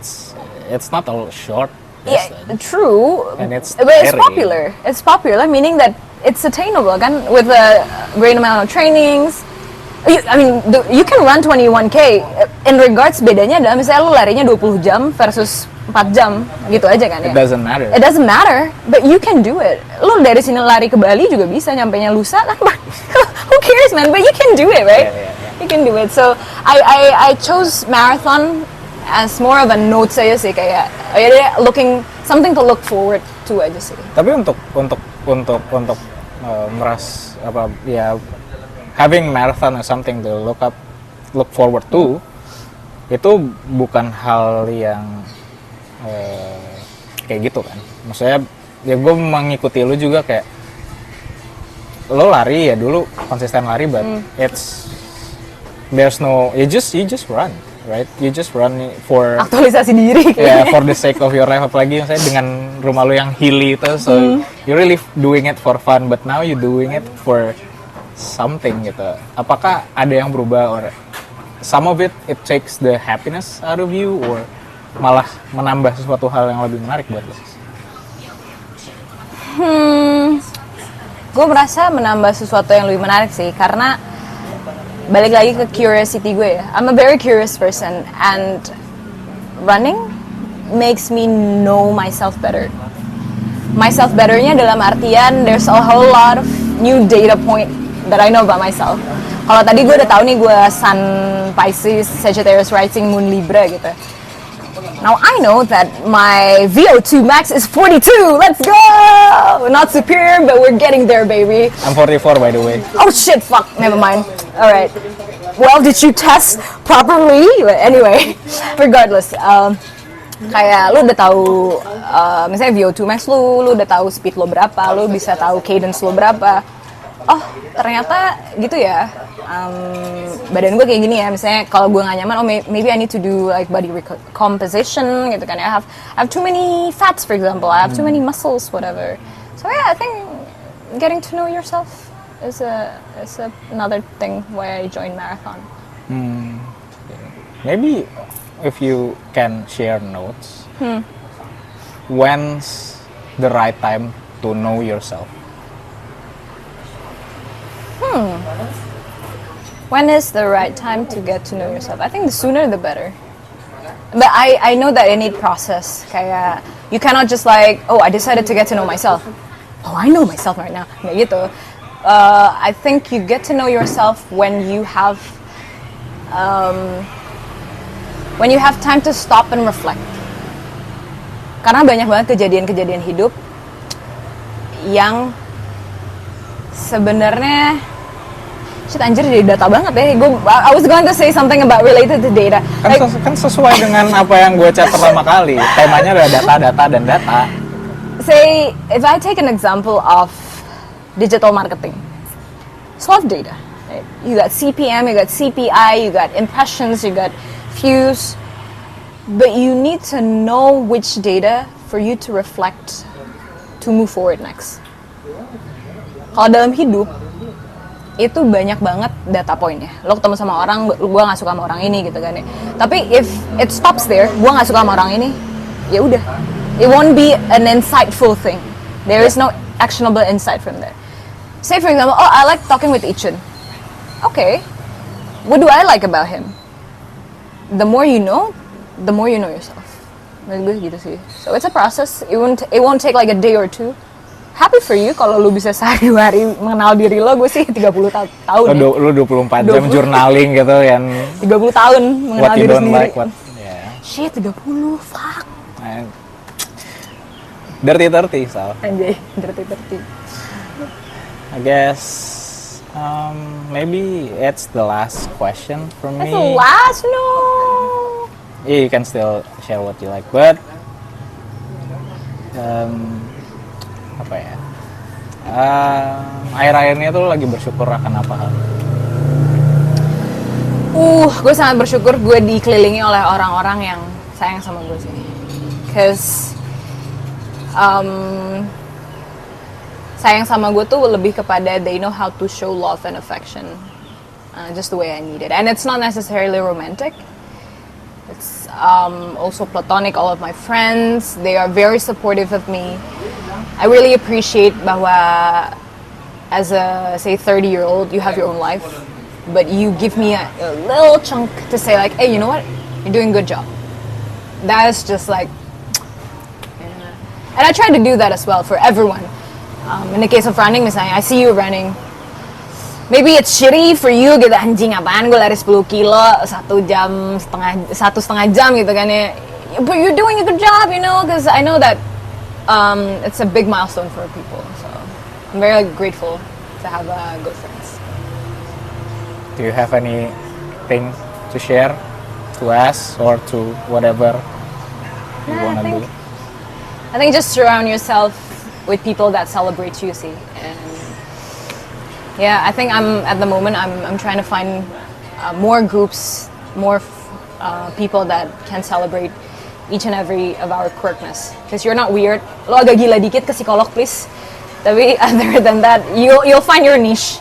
It's not a short. Yeah, true. And it's but it's popular. It's popular, meaning that it's attainable. Kan, with a great amount of trainings. You can run 21K. In regards, bedanya adalah misalnya lu larinya 20 jam versus 4 jam, gitu aja kan ya. It doesn't matter. It doesn't matter, but you can do it. Lu dari sini lari ke Bali juga bisa, nyampenya lusa kan. Who cares, man? But you can do it, right? Yeah. You can do it. So I chose marathon as more of a note saya sih, kayak something to look forward to aja sih. Tapi untuk having marathon as something to look forward to, itu bukan hal yang kayak gitu kan. Maksudnya ya gue mengikuti lu juga kayak lo lari ya dulu konsisten lari, but there's no, you just run, right? You just run for Aktualisasi diri yeah, kayaknya. for the sake of your life, apalagi misalnya dengan rumah lo yang hilly itu, so you really doing it for fun, but now you doing it for something gitu. Apakah ada yang berubah, or some of it takes the happiness out of you, or malah menambah sesuatu hal yang lebih menarik buat lo? Gue merasa menambah sesuatu yang lebih menarik sih, karena balik lagi ke curiosity gue ya. I'm a very curious person, and running makes me know myself better. Myself betternya dalam artian there's a whole lot of new data point that I know about myself. Kalau tadi gue udah tahu nih gue Sun Pisces, Sagittarius rising, Moon Libra gitu. Now I know that my VO2 max is 42. Let's go! Not superior, but we're getting there, baby. I'm 44 by the way. Oh shit, fuck, never mind. Alright. Well, did you test properly? But anyway, regardless, kayak lu udah tahu, misalnya VO2 max lu udah tahu speed lo berapa, lu bisa tahu cadence lo berapa. Oh, ternyata gitu ya. Badan gue kayak gini ya, misalnya kalau gue nggak nyaman, oh maybe I need to do like body recomposition gitu kan ya. I have too many fats, for example. I have too many muscles, whatever. So yeah, I think getting to know yourself is another thing why I joined marathon. Maybe if you can share notes, when's the right time to know yourself? When is the right time to get to know yourself? I think the sooner the better. But I know that I need process. Kayak you cannot just like, oh, I decided to get to know myself. Oh, I know myself right now. Kayak gitu. I think you get to know yourself when you have time to stop and reflect. Karena banyak banget kejadian-kejadian hidup yang sebenarnya shit anjir jadi data banget ya. I was going to say something about related to data. Kan sesuai dengan apa yang gue chat pertama kali. Temanya adalah data dan data. Say, if I take an example of digital marketing, it's a lot of data. Right? You got CPM, you got CPI, you got impressions, you got views, but you need to know which data for you to reflect to move forward next. Kalau dalam hidup itu banyak banget data pointnya. Lo ketemu sama orang, gue nggak suka sama orang ini gitu kan ya. Tapi if it stops there, gue nggak suka sama orang ini, ya udah. It won't be an insightful thing. There is no actionable insight from there. Say for example, oh I like talking with Ichin. Okay, what do I like about him? The more you know yourself. Menurut gue gitu sih. So it's a process. It won't take like a day or two. Happy for you kalau lu bisa sehari hari mengenal diri lo. Gue sih 30 tahun ya. Lu 24 jam journaling gitu kan. 30 tahun mengenal What you diri don't sendiri. like, what yeah. Shit, 30, fuck. Dirty 30, Sal. Anjay, dirty. I guess maybe it's the last question for me. That's the last, no. Yeah, you can still share what you like, but apa ya? Akhir-akhirnya tuh lagi bersyukur akan apa hal? Gue sangat bersyukur gue dikelilingi oleh orang-orang yang sayang sama gue sih. Cause sayang sama gue tuh lebih kepada they know how to show love and affection, just the way I need it. And it's not necessarily romantic. It's also platonic. All of my friends, they are very supportive of me. I really appreciate bahwa as a, say, 30-year-old, you have your own life, but you give me a little chunk to say like, hey, you know what? You're doing a good job. That is just like, and I try to do that as well for everyone. In the case of running, misalnya, I see you running. Maybe it's shitty for you gitu, anjing apaan gue lari 10 kilo 1,5 jam gitu kan ya. But you're doing a good job, you know, because I know that it's a big milestone for people. So I'm very grateful to have good friends. Do you have anything to share to us or to whatever you wanna do? I think just surround yourself with people that celebrate you, see, and Yeah, I think at the moment I'm trying to find more groups, more people that can celebrate each and every of our quirkness. Because you're not weird. Lo agak gila dikit ke psikolog please. Tapi other than that, you'll find your niche.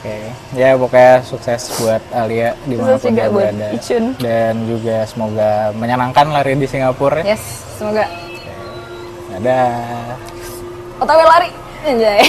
Oke, ya pokoknya sukses buat Alia dimanapun juga dia buat berada. Ichun. Dan juga semoga menyenangkan lari di Singapura. Yes, semoga. Dadah. OTW lari. Anjay.